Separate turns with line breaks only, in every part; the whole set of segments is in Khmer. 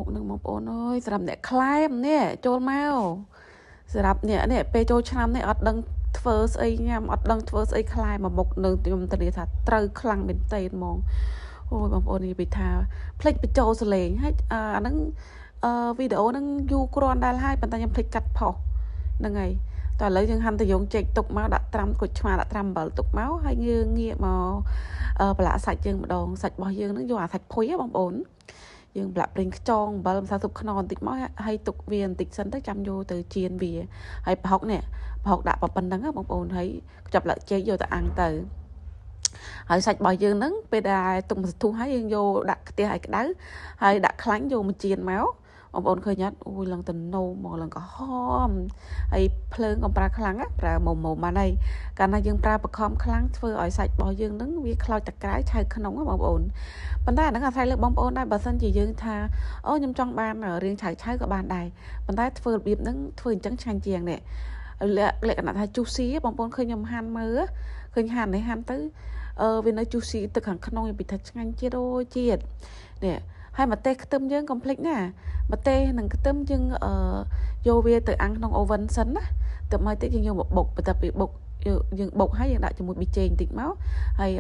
មុខនឹងបងប្អូនអើយសម្រាប់អ្នកខ្លែមនេះចូលមកសម្រាប់អ្នកនេះពេលចូលឆ្នាំនេះអត់ដឹងធ្វើស្អីញ៉ាំអត់ដឹងធ្វើស្អីខ្លែមកមុខនឹងខ្ញុំធានាថាត្រូវខ្លាំងមែនតើហ្មងអូយបងប្អូននិយាយថាភ្លេចបញ្ចូលសលេងហើយអាហ្នឹងវីដេអូហ្នឹងយូរគ្រាន់ដែរហើយប៉ុន្តែខ្ញុំភ្លេចកាត់ផុសហ្នឹងហើយតើឥឡូវយើងហាន់ទៅយងចេកទុកមកដាក់ត្រាំគុជឆ្មាដាក់ត្រាំអំបិលទុកមកហើយយើងងាកមកប្រឡាក់សាច់យើងម្ដងសាច់របស់យើងហ្នឹងយកអាសាច់ភុយហ៎បងប្អូនយើងប្រឡាក់ប្រេងខ្យងអំបិលម្សៅស៊ុបខ្នុរបន្តិចមកហើយទុកវាបន្តិចសិនទៅចាំយកទៅចៀនវាហើយប្រហុកនេះប្រហុកដាក់ប៉ុណ្ណឹងបងប្អូនហើយចាប់លាក់ចេកយកទៅអាំងទៅហើយសាច់របស់យើងហ្នឹងពេលដែលទុកមួយសន្ទុះហើយយើងយកដាក់ខ្ទះឲ្យក្តៅហើយដាក់ខ្លាញ់យកមកចៀនមកបងប្អូនឃើញអត់អូយឡើងទៅនោមមកឡើងក្រហមហើយភ្លើងកុំប្រើខ្លាំងប្រើមុំបានហើយកាលណាយើងប្រើបខំខ្លាំងធ្វើឲ្យសាច់របស់យើងហ្នឹងវាខ្លោចតក្រៅឆៅក្នុងបងប្អូនប៉ុន្តែអាហ្នឹងអាស្រ័យលើបងប្អូនដែរបើសិនជាយើងថាអូខ្ញុំចង់បានរៀងឆៅក៏បានដែរប៉ុន្តែធ្វើរបៀបហ្នឹងធ្វើអញ្ចឹងឆ្ងាញ់ជាងនេះលក្ខណៈថា juicy បងប្អូនឃើញខ្ញុំហាន់មើលឃើញហាន់នេះហាន់ទៅវានៅ juicy ទឹកខាងក្នុងវាពិតថាឆ្ងាញ់ជាតិអូជាតិនេះហើយម្ទេសខ្ទឹមយើងកុំភ្លេចណាម្ទេសនិងខ្ទឹមយើងយកវាទៅអាំងក្នុង oven សិនណាទៅមកតិចយើងយកមកបុកបន្ទាប់ពីបុកយើងបុកហើយយើងដាក់ជាមួយប៊ីចេងបន្តិចមកហើយ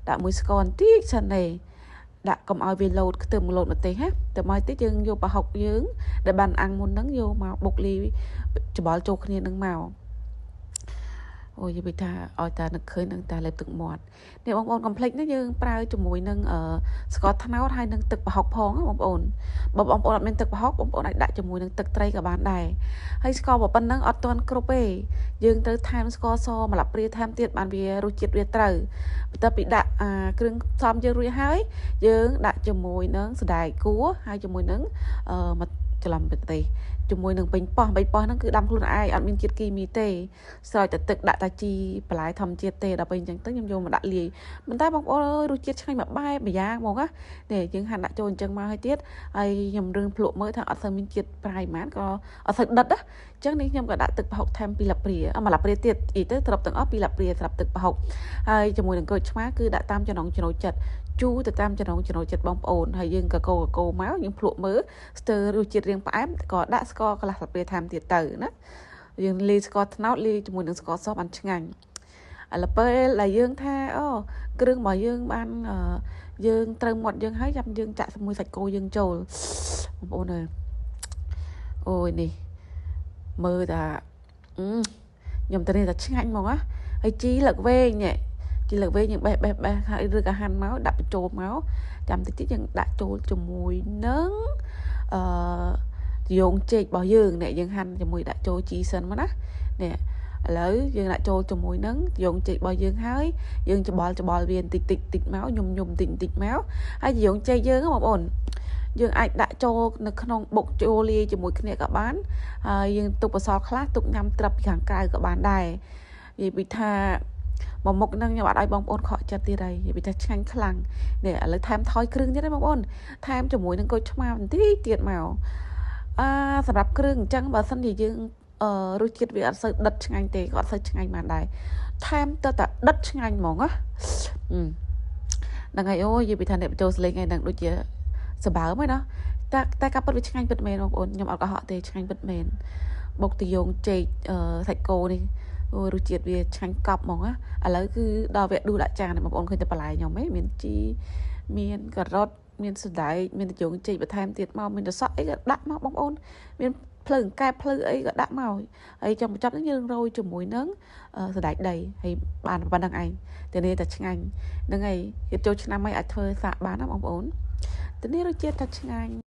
ដាក់មួយស្ករបន្តិចសិនទេដាក់កុំឲ្យវាលោតខ្ទឹមលោតម្ទេសណាទៅមកតិចយើងយកប្រហុកយើងដែលបានអាំងមុនហ្នឹងយកមកបុកលីច្បល់ចូលគ្នានឹងមកអូយនិយាយថាឲ្យតានឹកឃើញនឹងតាលេបទឹកមាត់នេះបងប្អូនកុំភ្លេចណាយើងប្រើជាមួយនឹងស្ករត្នោតហើយនឹងទឹកប្រហុកផងបងប្អូនបើបងប្អូនអត់មានទឹកប្រហុកបងប្អូនអាចដាក់ជាមួយនឹងទឹកត្រីក៏បានដែរហើយស្ករប៉ុណ្ណឹងអត់ទាន់គ្រប់ទេយើងត្រូវថែមស្ករសម្រាប់ព្រាថែមទៀតបានវារសជាតិវាត្រូវបន្ទាប់ពីដាក់គ្រឿងផ្សំយើងរួចហើយយើងដាក់ជាមួយនឹងសណ្តែកគួរហើយជាមួយនឹងមកច្រឡំប្រទេសជាមួយនឹងពេញប៉ោះហ្នឹងគឺដាំខ្លួនឯងអត់មានជាតិគីមីទេស្រោចតែទឹកដាក់តែជីបន្លែធម្មជាតិទេដល់ពេលអញ្ចឹងទៅខ្ញុំយកមកដាក់លាយប៉ុន្តែបងប្អូនអើយរសជាតិឆ្ងាញ់មួយបែបម្យ៉ាងហ្មងណានេះយើងហាន់ដាក់ចូលអញ្ចឹងមកហើយទៀតហើយខ្ញុំរឿងភ្លក់មើលថាអត់សូវមានជាតិប្រៃហ្មងក៏អត់សូវដិតណាអញ្ចឹងនេះខ្ញុំក៏ដាក់ទឹកប្រហុកថែម2 លាបព្រាមួយលាបព្រាទៀតអីទៅត្រប់ទាំងអស់2 លាបព្រាសម្រាប់ទឹកប្រហុកហើយជាមួយនឹងក្រូចឆ្មាគឺដាក់តាមចំណង់ចំណូលចិត្តជូរទៅតាមចំណង់ចំណូលចិត្តបងប្អូនហើយយើងកកមកយើងភ្លក់មើលស្ទើររសជាតិរៀងផ្អែមក៏ដាក់ស្ករកន្លះស្លាបព្រាថែមទៀតទៅណាយើងលាយស្ករត្នោតលាយជាមួយនឹងស្ករសបានឆ្ងាញ់ឥឡូវពេលដែលយើងថាគ្រឿងរបស់យើងបានយើងត្រូវមាត់យើងហើយចាំយើងចាក់ជាមួយសាច់គោយើងចូលបងប្អូនអើយអូយនេះមើលតាខ្ញុំទៅនេះតែឆ្ងាញ់ហ្មងណាហើយជីលឹកវែងនេះជីលឹកវែងយើងបេះហើយឬក៏ហាន់មកដាក់បញ្ចូលមកចាំតិចយើងដាក់ចូលជាមួយនឹងយងចេករបស់យើងនេះយើងហាន់ជាមួយដាក់ចូលជីសិនមកណានេះឥឡូវយើងដាក់ចូលជាមួយនឹងយងចេករបស់យើងហើយយើងច្បល់វាបន្តិចមកញុំបន្តិចមកហើយយងចេកយើងបងប្អូនយើងអាចដាក់ចូលនៅក្នុងបុកចូលលាយជាមួយគ្នាក៏បានហើយយើងទុកបសល់ខ្លះទុកញ៉ាំត្រឹបពីខាងក្រៅក៏បានដែរនិយាយពីថាមកមុខហ្នឹងខ្ញុំអត់ឲ្យបងប្អូនខកចិត្តទៀតហើយនិយាយពីថាឆ្ងាញ់ខ្លាំងនេះឥឡូវថែមថយគ្រឿងទៀតណាបងប្អូនថែមជាមួយនឹងក្រូចឆ្មាបន្តិចទៀតមកសម្រាប់គ្រឿងអញ្ចឹងបើសិនជាយើងរសជាតិវាអត់សូវដិតឆ្ងាញ់ទេក៏អត់សូវឆ្ងាញ់បានដែរថែមទៅតែដិតឆ្ងាញ់ហ្មងណាហ្នឹងហើយអូយនិយាយពីថាអ្នកបញ្ចូលសលេងហ្នឹងដូចជាសម្បើមហ្នឹងណាតែការពិតវាឆ្ងាញ់ពិតមែនបងប្អូនខ្ញុំអត់កុហកទេឆ្ងាញ់ពិតមែនបុកទៅយងចេកសាច់គោនេះអូរសជាតិវាឆ្ងាញ់កប់ហ្មងណាឥឡូវគឺដល់វគ្គដួសដាក់ចានបងប្អូនឃើញតែបន្លែខ្ញុំហ៎មានជីមានការ៉ុតមានសណ្តែកមានយងចេកបន្ថែមទៀតមកមានត្រសក់អីក៏ដាក់មកបងប្អូនមានភ្លើងកែបភ្លៅអីក៏ដាក់មកហើយចង់បញ្ចប់នេះយើងរោយជាមួយនឹងសណ្តែកដីហើយបានប៉ុណ្្នឹងឯងតែនេះតែឆ្ងាញ់ហ្នឹងហើយចូលឆ្នាំហើយអាចធ្វើសាកបានណាបងប្អូនតែនេះរសជាតិតែឆ្ងាញ់